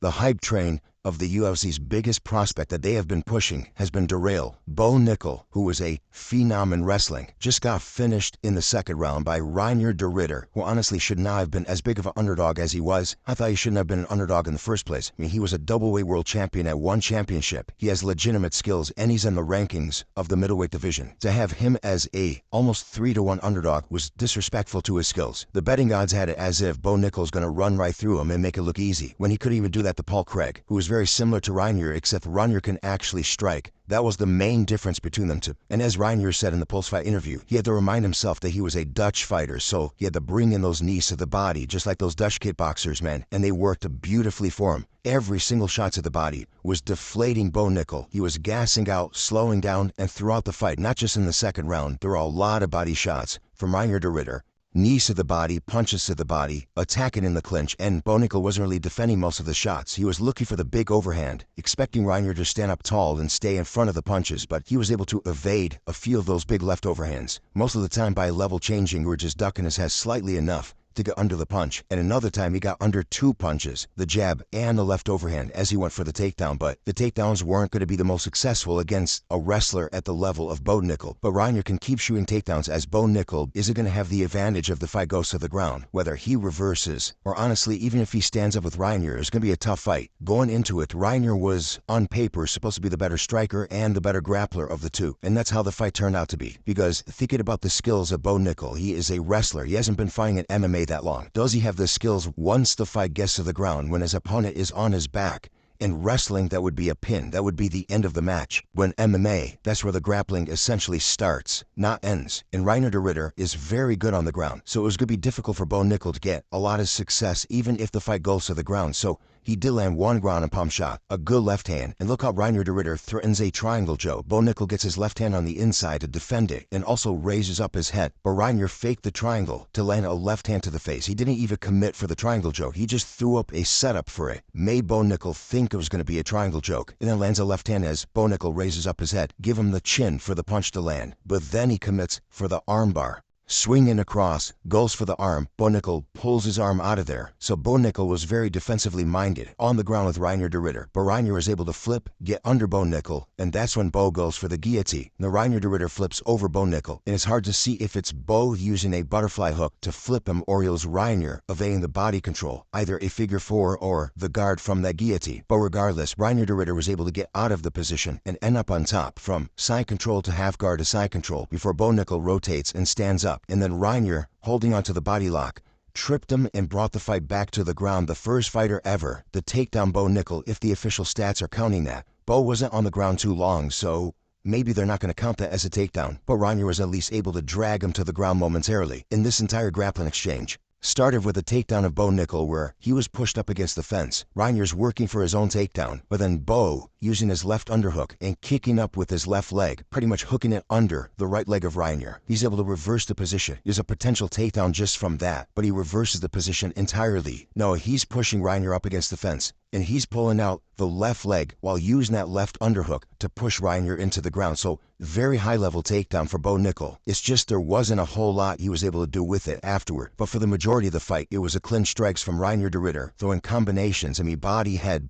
The hype train of the UFC's biggest prospect that they have been pushing has been Derailed. Bo Nickal, who was a phenom in wrestling, just got finished in the second round by Reinier De Ridder, who honestly should not have been as big of an underdog as he was. I thought he shouldn't have been an underdog in the first place. I mean, he was a double-weight world champion at one championship. He has legitimate skills, and he's in the rankings of the middleweight division. To have him as a almost 3-to-1 underdog was disrespectful to his skills. The betting odds had it as if Bo Nickal's going to run right through him and make it look easy, when he couldn't even do that to Paul Craig, who was very similar to Reinier, except Reinier can actually strike. That was the main difference between them two. And as Reinier said in the post-fight interview, he had to remind himself that he was a Dutch fighter, so he had to bring in those knees to the body, just like those Dutch kickboxers, man, and they worked beautifully for him. Every single shot to the body was deflating Bo Nickal. He was gassing out, slowing down, and throughout the fight, not just in the second round, there were a lot of body shots from Reinier De Ridder. Knees to the body, punches to the body, attacking in the clinch, and Bo Nickal wasn't really defending most of the shots. He was looking for the big overhand, expecting Reinier to stand up tall and stay in front of the punches, but he was able to evade a few of those big left overhands. Most of the time by level changing or just ducking his head slightly enough to get under the punch, and another time he got under two punches, the jab and the left overhand, as he went for the takedown, but the takedowns weren't going to be the most successful against a wrestler at the level of Bo Nickal. But Reinier can keep shooting takedowns, as Bo Nickal isn't going to have the advantage of the fight goes to the ground, whether he reverses, or honestly, even if he stands up with Reinier, it's going to be a tough fight. Going into it, Reinier was, on paper, supposed to be the better striker and the better grappler of the two, and that's how the fight turned out to be. Because thinking about the skills of Bo Nickal, he is a wrestler. He hasn't been fighting in MMA that long. Does he have the skills once the fight gets to the ground, when his opponent is on his back? In wrestling, that would be a pin. That would be the end of the match. When MMA, that's where the grappling essentially starts, not ends. And Reinier De Ridder is very good on the ground, so it was going to be difficult for Bo Nickal to get a lot of success, even if the fight goes to the ground. So he did land one ground and pound shot, a good left hand, and look how Reinier De Ridder threatens a triangle choke. Bo Nickal gets his left hand on the inside to defend it, and also raises up his head. But Reinier faked the triangle to land a left hand to the face. He didn't even commit for the triangle choke. He just threw up a setup for it, made Bo Nickal think it was going to be a triangle choke, and then lands a left hand as Bo Nickal raises up his head, give him the chin for the punch to land. But then he commits for the arm bar. Swinging across, goes for the arm. Bo Nickal pulls his arm out of there. So Bo Nickal was very defensively minded on the ground with Reinier De Ridder. But Reinier is able to flip, get under Bo Nickal, and that's when Bo goes for the guillotine. The Reinier De Ridder flips over Bo Nickal, and it's hard to see if it's Bo using a butterfly hook to flip him, or it was Reinier evading the body control, either a figure four or the guard from that guillotine. But regardless, Reinier De Ridder was able to get out of the position and end up on top, from side control to half guard to side control, before Bo Nickal rotates and stands up. And then Reinier, holding onto the body lock, tripped him and brought the fight back to the ground. The first fighter ever to take down Bo Nickal, if the official stats are counting that. Bo wasn't on the ground too long, so maybe they're not going to count that as a takedown. But Reinier was at least able to drag him to the ground momentarily. In this entire grappling exchange started with a takedown of Bo Nickal, where he was pushed up against the fence. Reinier's working for his own takedown, but then Bo, using his left underhook and kicking up with his left leg, pretty much hooking it under the right leg of Reinier. He's able to reverse the position. There's a potential takedown just from that, but he reverses the position entirely. No, he's pushing Reinier up against the fence, and he's pulling out the left leg while using that left underhook to push Reinier into the ground. So very high-level takedown for Bo Nickal. It's just there wasn't a whole lot he was able to do with it afterward. But for the majority of the fight, it was a clinch strikes from Reinier De Ridder, throwing combinations. I mean, body, head,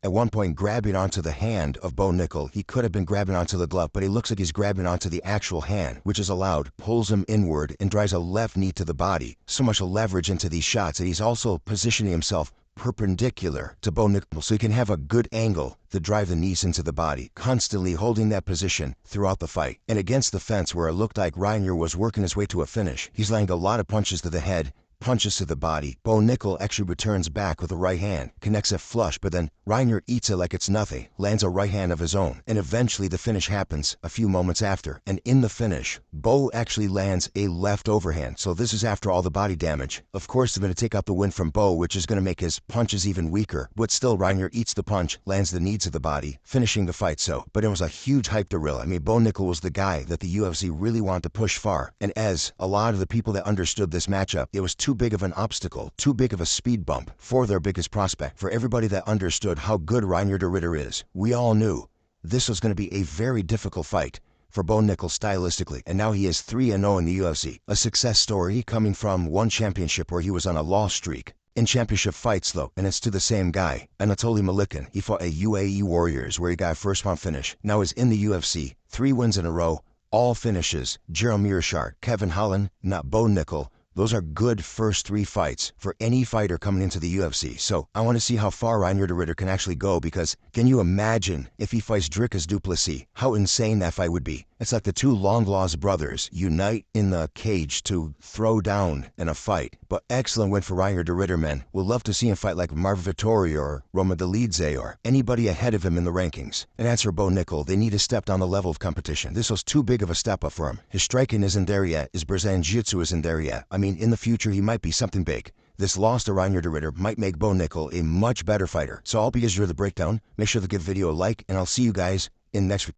at one point grabbing onto the hand of Bo Nickal. He could have been grabbing onto the glove, but it looks like he's grabbing onto the actual hand, which is allowed, pulls him inward, and drives a left knee to the body. So much leverage into these shots, and he's also positioning himself perpendicular to Bo Nickal, so he can have a good angle to drive the knees into the body, constantly holding that position throughout the fight. And against the fence, where it looked like Reinier was working his way to a finish, he's landing a lot of punches to the head, punches to the body. Bo Nickal actually returns back with a right hand, connects it flush, but then Reinier eats it like it's nothing, lands a right hand of his own, and eventually the finish happens a few moments after. And in the finish, Bo actually lands a left overhand, so this is after all the body damage. Of course, they're going to take out the win from Bo, which is going to make his punches even weaker, but still Reinier eats the punch, lands the knee to the body, finishing the fight. But it was a huge hype thrill. I mean, Bo Nickal was the guy that the UFC really wanted to push far, and as a lot of the people that understood this matchup, it was too big of an obstacle, too big of a speed bump for their biggest prospect. For everybody that understood how good Reinier De Ridder is, we all knew this was going to be a very difficult fight for Bo Nickal stylistically, and now he is 3-0 in the UFC. A success story coming from one championship where he was on a loss streak. in championship fights though, and it's to the same guy. Anatoly Malikin, he fought at UAE Warriors where he got a first round finish. Now he's in the UFC, 3 wins in a row, all finishes. Jaromir Yair, Kevin Holland, not Bo Nickal. Those are good first 3 fights for any fighter coming into the UFC. So I want to see how far Reinier De Ridder can actually go, because can you imagine if he fights Dricus du Plessis? How insane that fight would be. It's like the 2 long-lost brothers unite in the cage to throw down in a fight. But excellent win for Reinier De Ridder, man. We'll love to see him fight like Marvin Vettori or Roma Dolidze or anybody ahead of him in the rankings. And as for Bo Nickal, they need to step down the level of competition. This was too big of a step up for him. His striking isn't there yet. His Brazilian Jiu-Jitsu isn't there yet. I mean, in the future, he might be something big. This loss to Reinier De Ridder might make Bo Nickal a much better fighter. So I'll be as you the breakdown. Make sure to give the video a like, and I'll see you guys in next week.